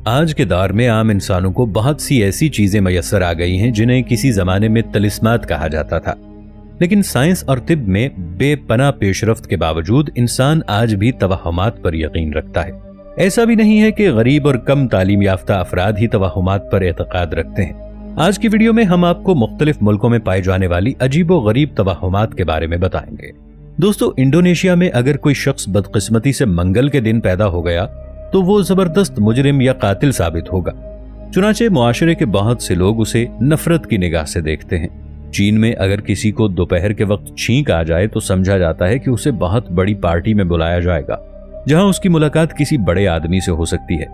آج کے دور میں عام انسانوں کو بہت سی ایسی چیزیں میسر آ گئی ہیں جنہیں کسی زمانے میں طلسمات کہا جاتا تھا، لیکن سائنس اور طب میں بے پناہ پیش رفت کے باوجود انسان آج بھی توہمات پر یقین رکھتا ہے۔ ایسا بھی نہیں ہے کہ غریب اور کم تعلیم یافتہ افراد ہی توہمات پر اعتقاد رکھتے ہیں۔ آج کی ویڈیو میں ہم آپ کو مختلف ملکوں میں پائے جانے والی عجیب و غریب توہمات کے بارے میں بتائیں گے۔ دوستو، انڈونیشیا میں اگر کوئی شخص بدقسمتی سے منگل کے دن پیدا ہو گیا تو وہ زبردست مجرم یا قاتل ثابت ہوگا۔ چنانچہ معاشرے کے بہت سے لوگ اسے نفرت کی نگاہ سے دیکھتے ہیں۔ چین میں اگر کسی کو دوپہر کے وقت چھینک آ جائے تو سمجھا جاتا ہے کہ اسے بہت بڑی پارٹی میں بلایا جائے گا، جہاں اس کی ملاقات کسی بڑے آدمی سے ہو سکتی ہے۔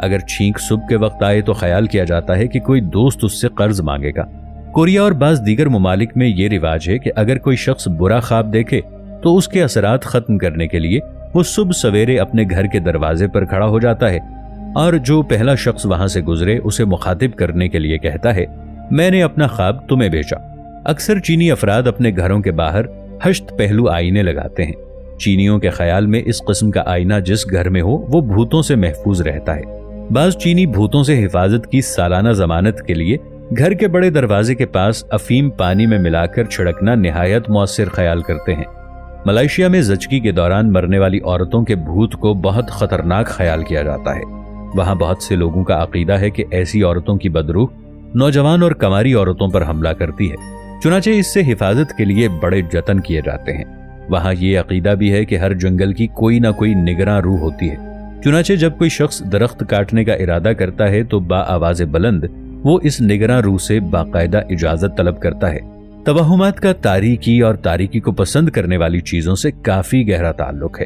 اگر چھینک صبح کے وقت آئے تو خیال کیا جاتا ہے کہ کوئی دوست اس سے قرض مانگے گا۔ کوریا اور بعض دیگر ممالک میں یہ رواج ہے کہ اگر کوئی شخص برا خواب دیکھے تو اس کے اثرات ختم کرنے کے لیے وہ صبح سویرے اپنے گھر کے دروازے پر کھڑا ہو جاتا ہے اور جو پہلا شخص وہاں سے گزرے اسے مخاطب کرنے کے لیے کہتا ہے، میں نے اپنا خواب تمہیں بیچا۔ اکثر چینی افراد اپنے گھروں کے باہر 8 پہلو آئینے لگاتے ہیں۔ چینیوں کے خیال میں اس قسم کا آئینہ جس گھر میں ہو وہ بھوتوں سے محفوظ رہتا ہے۔ بعض چینی بھوتوں سے حفاظت کی سالانہ ضمانت کے لیے گھر کے بڑے دروازے کے پاس افیم پانی میں ملا کر چھڑکنا نہایت مؤثر خیال کرتے ہیں۔ ملائیشیا میں زچگی کے دوران مرنے والی عورتوں کے بھوت کو بہت خطرناک خیال کیا جاتا ہے۔ وہاں بہت سے لوگوں کا عقیدہ ہے کہ ایسی عورتوں کی بدروح نوجوان اور کنواری عورتوں پر حملہ کرتی ہے، چنانچہ اس سے حفاظت کے لیے بڑے جتن کیے جاتے ہیں۔ وہاں یہ عقیدہ بھی ہے کہ ہر جنگل کی کوئی نہ کوئی نگراں روح ہوتی ہے، چنانچہ جب کوئی شخص درخت کاٹنے کا ارادہ کرتا ہے تو بآواز بلند وہ اس نگراں روح سے باقاعدہ اجازت طلب کرتا ہے۔ توہمات کا تاریکی اور تاریکی کو پسند کرنے والی چیزوں سے کافی گہرا تعلق ہے،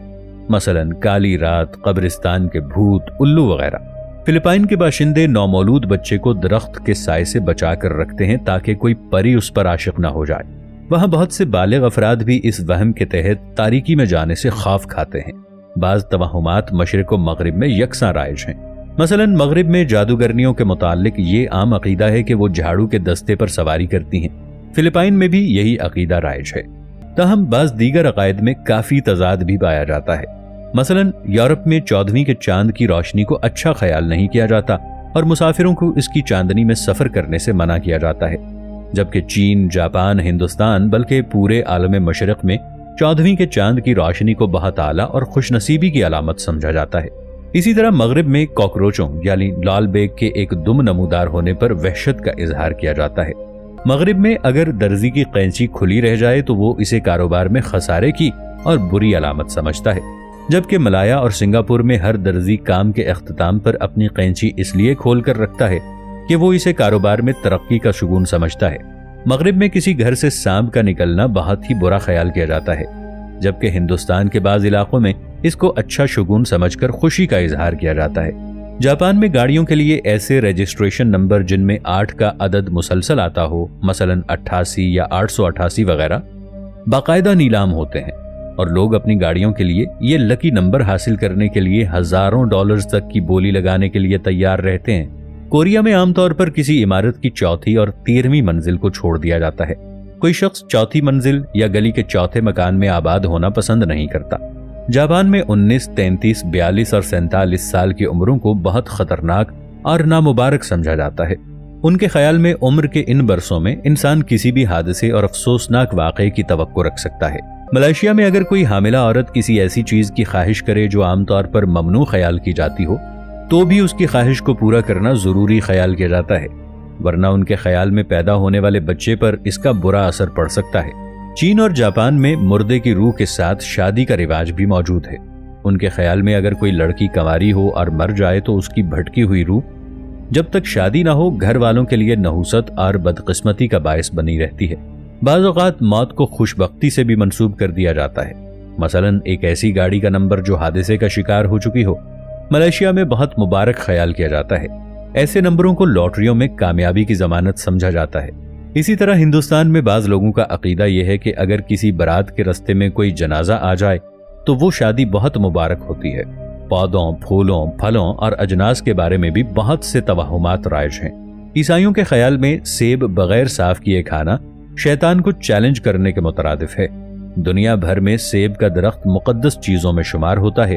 مثلا کالی رات، قبرستان کے بھوت، الو وغیرہ۔ فلپائن کے باشندے نومولود بچے کو درخت کے سائے سے بچا کر رکھتے ہیں تاکہ کوئی پری اس پر عاشق نہ ہو جائے۔ وہاں بہت سے بالغ افراد بھی اس وہم کے تحت تاریکی میں جانے سے خوف کھاتے ہیں۔ بعض توہمات مشرق و مغرب میں یکساں رائج ہیں۔ مثلا مغرب میں جادوگرنیوں کے متعلق یہ عام عقیدہ ہے کہ وہ جھاڑو کے دستے پر سواری کرتی ہیں۔ فلپائن میں بھی یہی عقیدہ رائج ہے، تاہم بعض دیگر عقائد میں کافی تضاد بھی پایا جاتا ہے۔ مثلا یورپ میں 14ویں کے چاند کی روشنی کو اچھا خیال نہیں کیا جاتا اور مسافروں کو اس کی چاندنی میں سفر کرنے سے منع کیا جاتا ہے، جبکہ چین، جاپان، ہندوستان بلکہ پورے عالم مشرق میں 14ویں کے چاند کی روشنی کو بہت اعلیٰ اور خوش نصیبی کی علامت سمجھا جاتا ہے۔ اسی طرح مغرب میں کاکروچوں یعنی لال بیگ کے ایک دم نمودار ہونے پر وحشت کا اظہار کیا جاتا ہے۔ مغرب میں اگر درزی کی قینچی کھلی رہ جائے تو وہ اسے کاروبار میں خسارے کی اور بری علامت سمجھتا ہے، جبکہ ملایا اور سنگاپور میں ہر درزی کام کے اختتام پر اپنی قینچی اس لیے کھول کر رکھتا ہے کہ وہ اسے کاروبار میں ترقی کا شگون سمجھتا ہے۔ مغرب میں کسی گھر سے سانپ کا نکلنا بہت ہی برا خیال کیا جاتا ہے، جبکہ ہندوستان کے بعض علاقوں میں اس کو اچھا شگون سمجھ کر خوشی کا اظہار کیا جاتا ہے۔ جاپان میں گاڑیوں کے لیے ایسے رجسٹریشن نمبر جن میں 8 کا عدد مسلسل آتا ہو، مثلا 88 یا 888 وغیرہ، باقاعدہ نیلام ہوتے ہیں اور لوگ اپنی گاڑیوں کے لیے یہ لکی نمبر حاصل کرنے کے لیے ہزاروں ڈالرز تک کی بولی لگانے کے لیے تیار رہتے ہیں۔ کوریا میں عام طور پر کسی عمارت کی 4تھی اور 13ویں منزل کو چھوڑ دیا جاتا ہے۔ کوئی شخص 4تھی منزل یا گلی کے 4تھے مکان میں آباد ہونا پسند نہیں کرتا۔ جاپان میں 19، 33، 42 اور 47 سال کی عمروں کو بہت خطرناک اور نامبارک سمجھا جاتا ہے۔ ان کے خیال میں عمر کے ان برسوں میں انسان کسی بھی حادثے اور افسوسناک واقعے کی توقع رکھ سکتا ہے۔ ملائیشیا میں اگر کوئی حاملہ عورت کسی ایسی چیز کی خواہش کرے جو عام طور پر ممنوع خیال کی جاتی ہو تو بھی اس کی خواہش کو پورا کرنا ضروری خیال کیا جاتا ہے، ورنہ ان کے خیال میں پیدا ہونے والے بچے پر اس کا برا اثر پڑ سکتا ہے۔ چین اور جاپان میں مردے کی روح کے ساتھ شادی کا رواج بھی موجود ہے۔ ان کے خیال میں اگر کوئی لڑکی کنواری ہو اور مر جائے تو اس کی بھٹکی ہوئی روح جب تک شادی نہ ہو گھر والوں کے لیے نحوست اور بدقسمتی کا باعث بنی رہتی ہے۔ بعض اوقات موت کو خوشبختی سے بھی منسوب کر دیا جاتا ہے، مثلا ایک ایسی گاڑی کا نمبر جو حادثے کا شکار ہو چکی ہو۔ ملائیشیا میں بہت مبارک خیال کیا جاتا ہے، ایسے نمبروں کو لاٹریوں میں کامیابی کی ضمانت سمجھا جاتا ہے۔ اسی طرح ہندوستان میں بعض لوگوں کا عقیدہ یہ ہے کہ اگر کسی بارات کے رستے میں کوئی جنازہ آ جائے تو وہ شادی بہت مبارک ہوتی ہے۔ پودوں، پھولوں، پھلوں اور اجناس کے بارے میں بھی بہت سے توہمات رائج ہیں۔ عیسائیوں کے خیال میں سیب بغیر صاف کیے کھانا شیطان کو چیلنج کرنے کے مترادف ہے۔ دنیا بھر میں سیب کا درخت مقدس چیزوں میں شمار ہوتا ہے،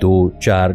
2, 4,